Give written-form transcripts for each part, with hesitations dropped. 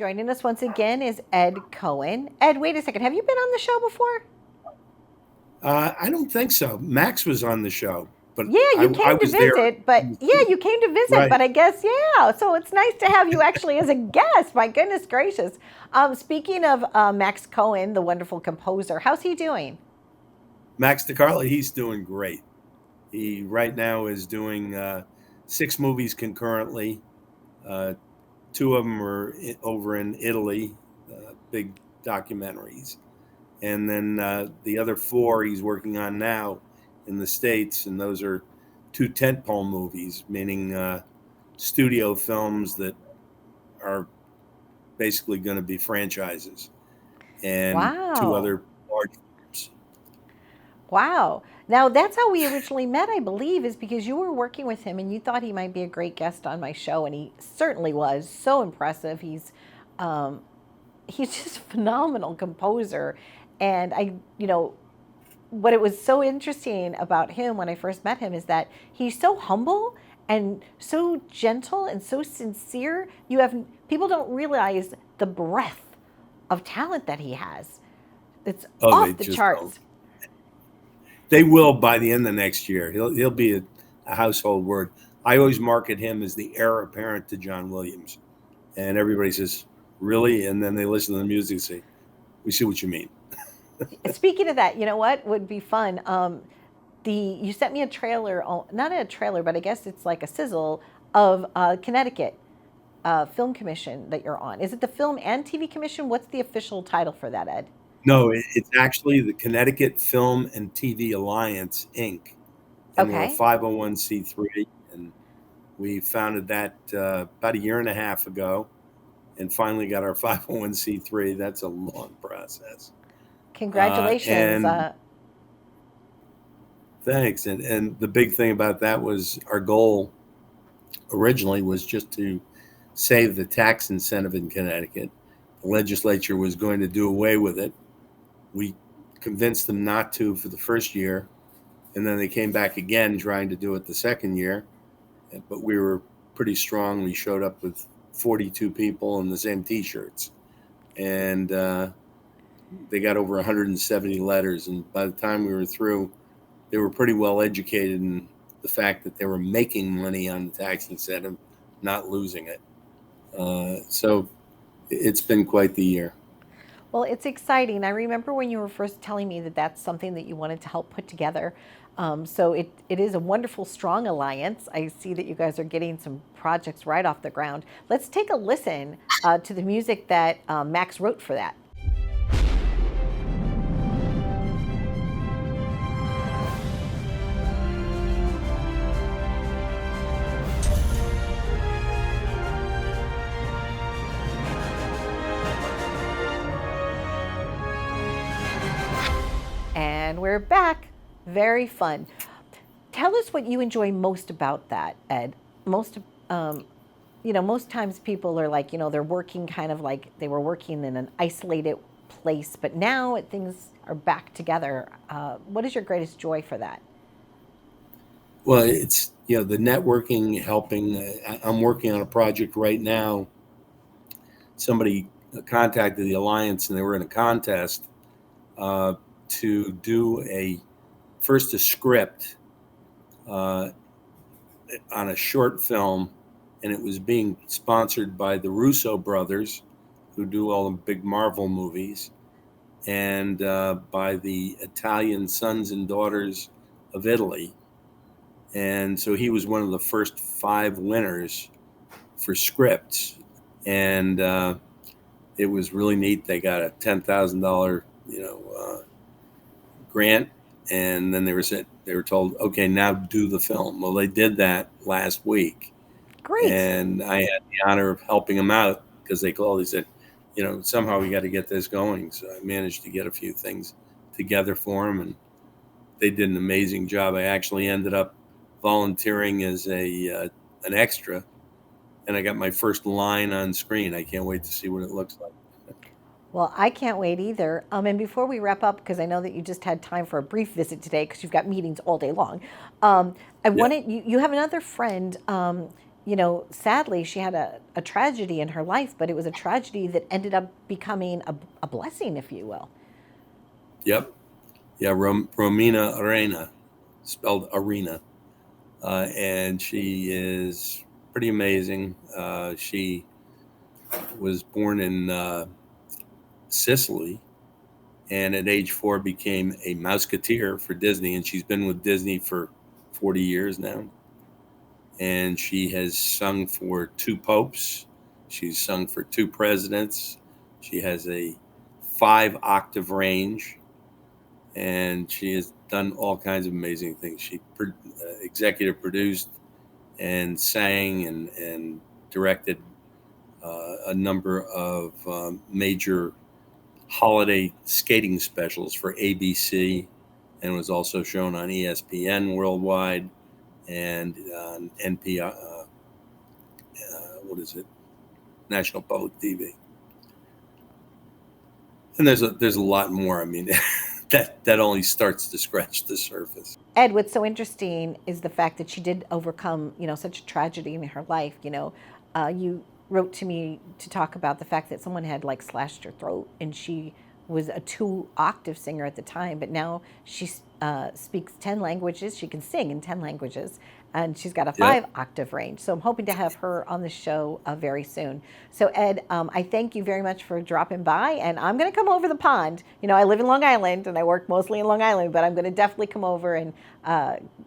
Joining us once again is Ed Cohen. Ed, wait a second. Have you been on the show before? I don't think so. Max was on the show, but Yeah, I, you I came to was there. visit, but yeah, you came to visit, Right. but I guess, yeah. So it's nice to have you actually as a guest. My goodness gracious. Speaking of Max Cohen, the wonderful composer, how's he doing? Max Di Carlo, he's doing great. He right now is doing 6 movies concurrently. Uh, Two of them are over in Italy, big documentaries. And then the other 4 he's working on now in the States, and those are 2 tentpole movies, meaning studio films that are basically going to be franchises, and 2 Wow. other large films. Wow. Now, that's how we originally met, I believe, is because you were working with him and you thought he might be a great guest on my show, and he certainly was. So impressive. Um, he's just a phenomenal composer. And what it was so interesting about him when I first met him is that he's so humble and so gentle and so sincere. People don't realize the breadth of talent that he has. It's Oh, they off the just don't. charts. They will by the end of next year. He'll be a household word. I always market him as the heir apparent to John Williams, and everybody says, "Really?" And then they listen to the music and say, "We see what you mean." Speaking of that, you know what would be fun? The You sent me a trailer, not a trailer, but I guess it's like a sizzle of Connecticut Film Commission that you're on. Is it the Film and TV Commission? What's the official title for that, Ed? No, it's actually the Connecticut Film and TV Alliance Inc., and we're a Okay. 501c3, and we founded that about a year and a half ago, and finally got our 501c3. That's a long process. Congratulations. And thanks. And the big thing about that was our goal originally was just to save the tax incentive in Connecticut. The legislature was going to do away with it. We convinced them not to for the first year, and then they came back again trying to do it the second year. But we were pretty strong. We showed up with 42 people in the same T-shirts, and they got over 170 letters. And by the time we were through, they were pretty well educated in the fact that they were making money on the tax incentive, not losing it. So it's been quite the year. Well, it's exciting. I remember when you were first telling me that that's something that you wanted to help put together. So it is a wonderful, strong alliance. I see that you guys are getting some projects right off the ground. Let's take a listen to the music that Max wrote for that. And we're back. Very fun. Tell us what you enjoy most about that, Ed. Most, um, most times people are like, they're working kind of like they were working in an isolated place, but now things are back together. What is your greatest joy for that? Well, it's the networking helping. I'm working on a project right now. Somebody contacted the alliance, and they were in a contest uh, to do a script uh, on a short film, and it was being sponsored by the Russo brothers, who do all the big Marvel movies, and by the Italian Sons and Daughters of Italy. And so he was one of the first 5 winners for scripts, and it was really neat. They got a $10,000, grant, and then they were told, okay, now do the film. Well, they did that last week, Great. and I had the honor of helping them out because they called. They said, somehow we got to get this going. So I managed to get a few things together for them, and they did an amazing job. I actually ended up volunteering as a an extra, and I got my first line on screen. I can't wait to see what it looks like. Well, I can't wait either. And before we wrap up, because I know that you just had time for a brief visit today, because you've got meetings all day long, I Yeah. wanted you have another friend. sadly, she had a tragedy in her life, but it was a tragedy that ended up becoming a blessing, if you will. Yep. Yeah. Romina Arena, spelled Arena. And she is pretty amazing. She was born in Sicily, and at age 4 became a Mouseketeer for Disney, and she's been with Disney for 40 years now. And she has sung for 2 popes. She's sung for 2 presidents. She has a 5-octave range, and she has done all kinds of amazing things. She executive produced and sang and directed a number of major holiday skating specials for ABC, and was also shown on ESPN worldwide and on NPR. What is it? National Public TV. And there's a lot more. I mean, that only starts to scratch the surface. Ed, what's so interesting is the fact that she did overcome, such a tragedy in her life. You wrote to me to talk about the fact that someone had like slashed her throat, and she was a 2-octave singer at the time, but now she speaks 10 languages. She can sing in 10 languages, and she's got a Yep. 5-octave range. So I'm hoping to have her on the show very soon. So Ed, I thank you very much for dropping by, and I'm going to come over the pond. I live in Long Island, and I work mostly in Long Island, but I'm going to definitely come over and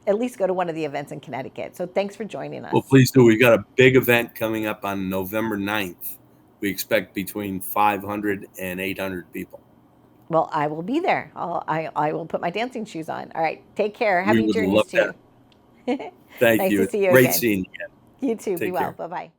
at least go to one of the events in Connecticut. So thanks for joining us. Well, please do. We've got a big event coming up on November 9th. We expect between 500 and 800 people. Well, I will be there. I will put my dancing shoes on. All right. Take care. We Happy would journeys love to that. you. Thank Nice you. to It's see you great again. seeing you again. You too. Be Take well. care. Bye bye.